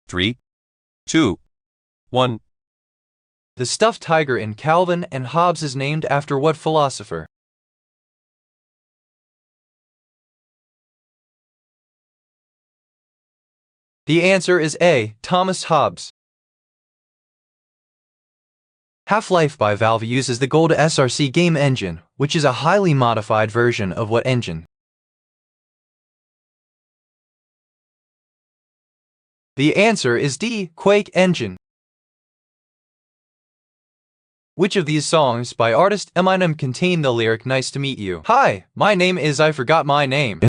3, 2, 1. The stuffed tiger in Calvin and Hobbes is named after what philosopher? The answer is A. Thomas Hobbes. Half-Life by Valve uses the Gold SRC game engine, which is a highly modified version of what engine? The answer is D. Quake engine. Which of these songs by artist Eminem contain the lyric "Nice to meet you"? Hi, my name is I forgot my name.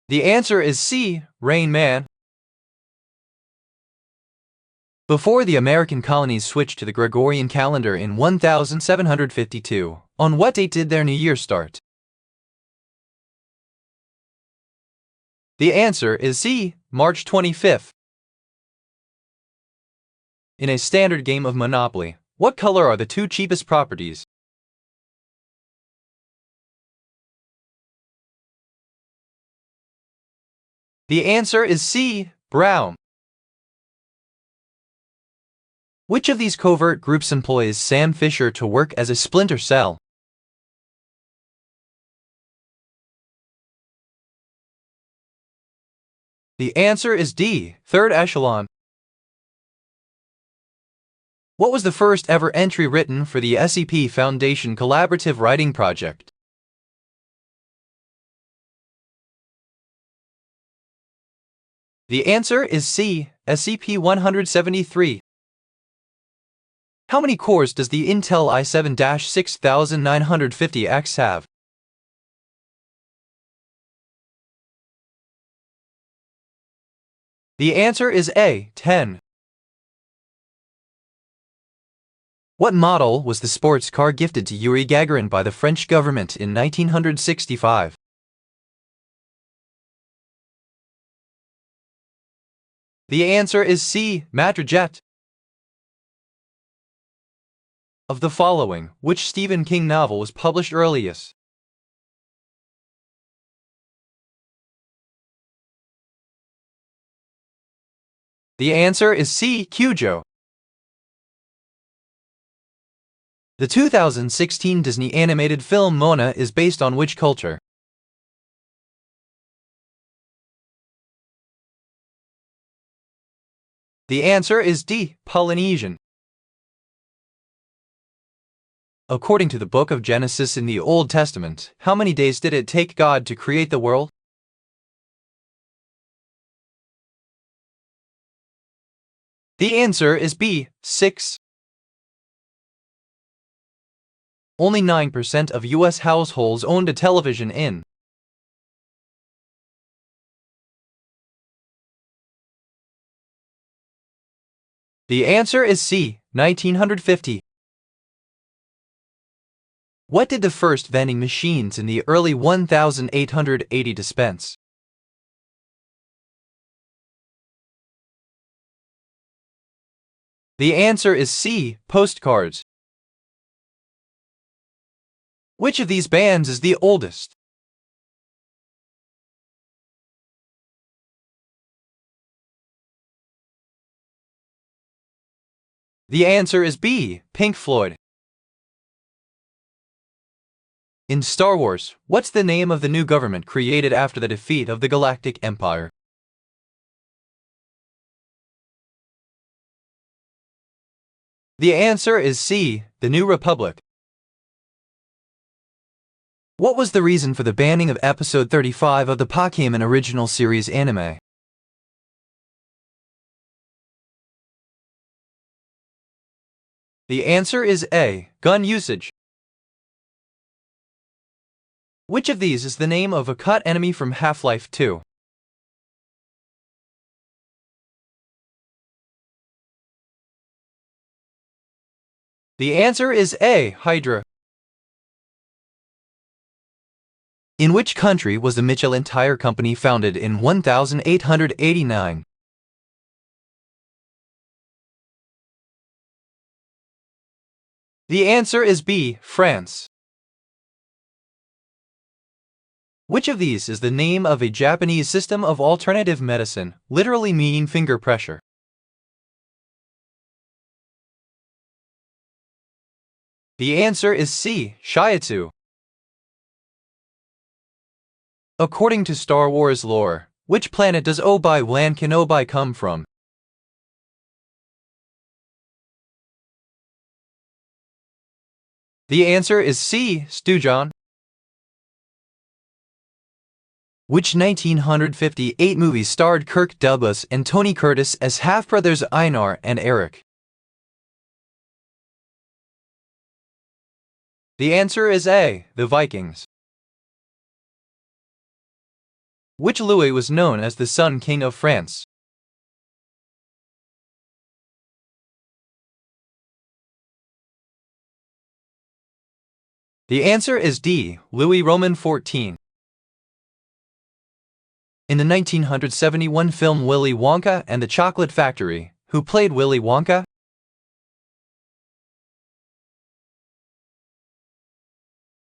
The answer is C. Rain Man. Before the American colonies switched to the Gregorian calendar in 1752, on what date did their new year start? The answer is C. March 25th. In a standard game of Monopoly, what color are the two cheapest properties? The answer is C. Brown. Which of these covert groups employs Sam Fisher to work as a Splinter Cell? The answer is D. Third Echelon. What was the first ever entry written for the SCP Foundation Collaborative Writing Project? The answer is C. SCP-173. How many cores does the Intel i7-6950X have? The answer is A. 10. What model was the sports car gifted to Yuri Gagarin by the French government in 1965? The answer is C. Matrajet. Of the following, which Stephen King novel was published earliest? The answer is C. Cujo. The 2016 Disney animated film Moana is based on which culture? The answer is D. Polynesian. According to the Book of Genesis in the Old Testament, how many days did it take God to create the world? The answer is B. 6. Only 9% of U.S. households owned a television in. The answer is C. 1950. What did the first vending machines in the early 1880 dispense? The answer is C. Postcards. Which of these bands is the oldest? The answer is B. Pink Floyd. In Star Wars, what's the name of the new government created after the defeat of the Galactic Empire? The answer is C. The New Republic. What was the reason for the banning of episode 35 of the Pokémon original series anime? The answer is A. Gun usage. Which of these is the name of a cut enemy from Half-Life 2? The answer is A. Hydra. In which country was the Michelin Tire Company founded in 1889? The answer is B. France. Which of these is the name of a Japanese system of alternative medicine, literally meaning finger pressure? The answer is C. Shiatsu. According to Star Wars lore, which planet does Obi-Wan Kenobi come from? The answer is C. Stujon. Which 1958 movie starred Kirk Douglas and Tony Curtis as half-brothers Einar and Eric? The answer is A. The Vikings. Which Louis was known as the Sun King of France? The answer is D. Louis Roman XIV. In the 1971 film Willy Wonka and the Chocolate Factory, who played Willy Wonka?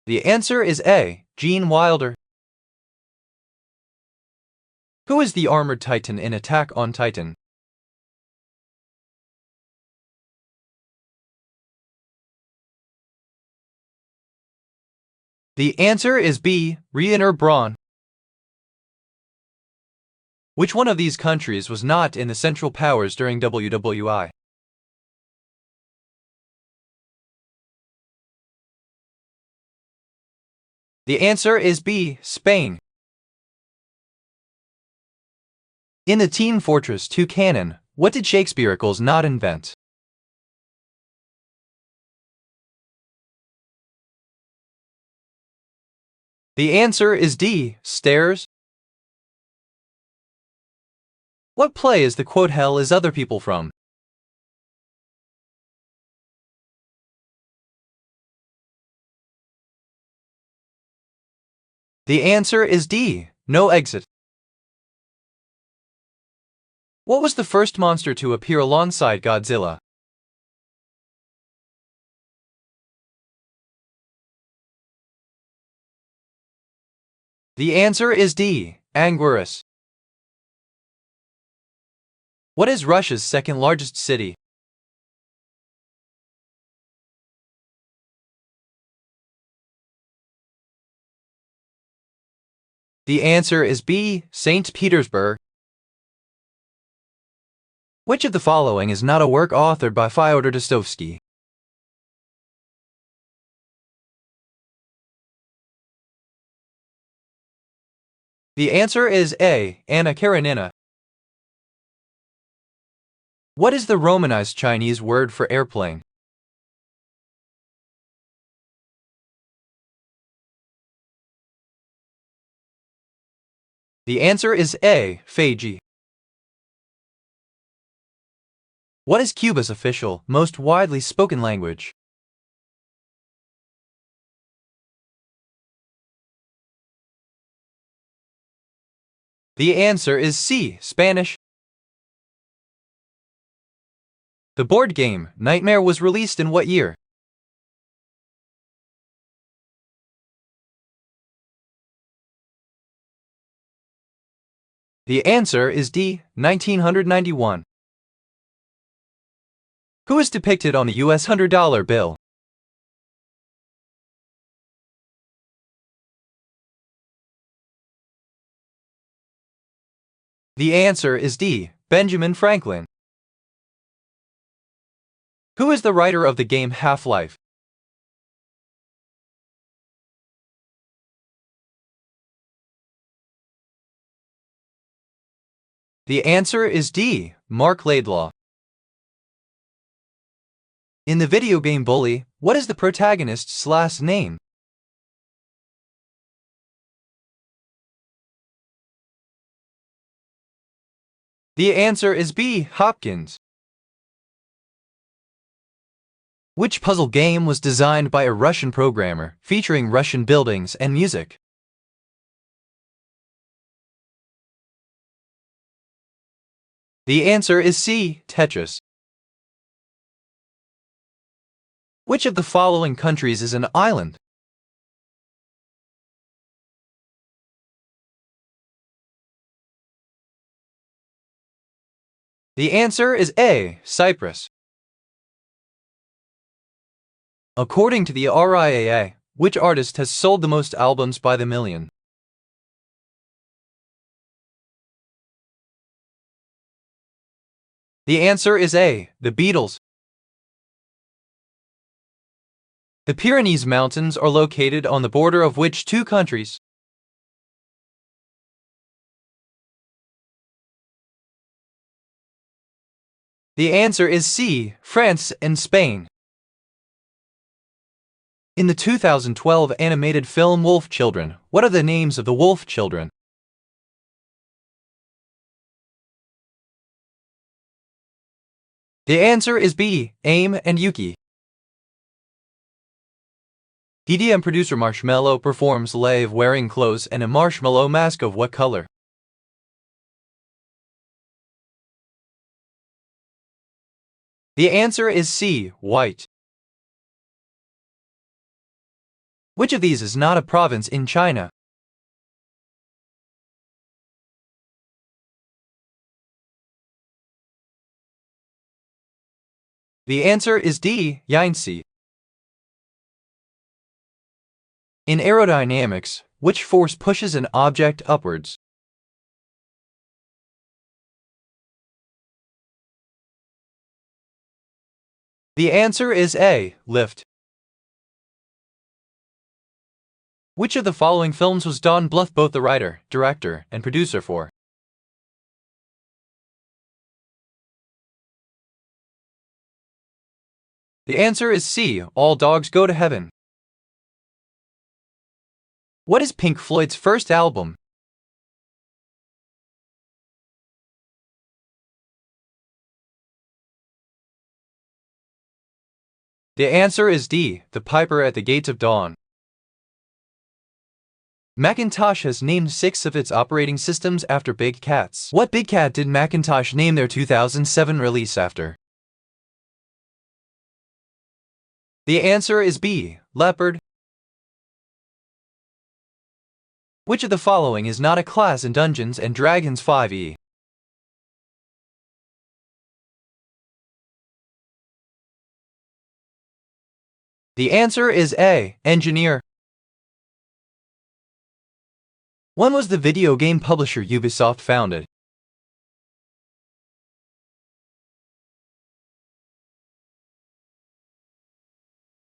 The answer is A. Gene Wilder. Who is the armored titan in Attack on Titan? The answer is B. Rhaenyra Braun. Which one of these countries was not in the Central Powers during WWI? The answer is B. Spain. In the Team Fortress 2 canon, what did Shakespeare not invent? The answer is D. Stairs. What play is the quote "Hell is other people" from? The answer is D. No Exit. What was the first monster to appear alongside Godzilla? The answer is D. Anguirus. What is Russia's second largest city? The answer is B. St. Petersburg. Which of the following is not a work authored by Fyodor Dostoevsky? The answer is A. Anna Karenina. What is the Romanized Chinese word for airplane? The answer is A. Feiji. What is Cuba's official, most widely spoken language? The answer is C. Spanish. The board game Nightmare was released in what year? The answer is D. 1991. Who is depicted on the US $100 bill? The answer is D. Benjamin Franklin. Who is the writer of the game Half-Life? The answer is D. Mark Laidlaw. In the video game Bully, what is the protagonist's last name? The answer is B. Hopkins. Which puzzle game was designed by a Russian programmer, featuring Russian buildings and music? The answer is C. Tetris. Which of the following countries is an island? The answer is A. Cyprus. According to the RIAA, which artist has sold the most albums by the million? The answer is A. The Beatles. The Pyrenees Mountains are located on the border of which two countries? The answer is C. France and Spain. In the 2012 animated film Wolf Children, what are the names of the wolf children? The answer is B. Aim and Yuki. EDM producer Marshmello performs live wearing clothes and a marshmallow mask of what color? The answer is C. White. Which of these is not a province in China? The answer is D. Yangtze. In aerodynamics, which force pushes an object upwards? The answer is A. Lift. Which of the following films was Don Bluth both the writer, director, and producer for? The answer is C. All Dogs Go to Heaven. What is Pink Floyd's first album? The answer is D. The Piper at the Gates of Dawn. Macintosh has named 6 of its operating systems after big cats. What big cat did Macintosh name their 2007 release after? The answer is B. Leopard. Which of the following is not a class in Dungeons & Dragons 5e? The answer is A. Engineer. When was the video game publisher Ubisoft founded?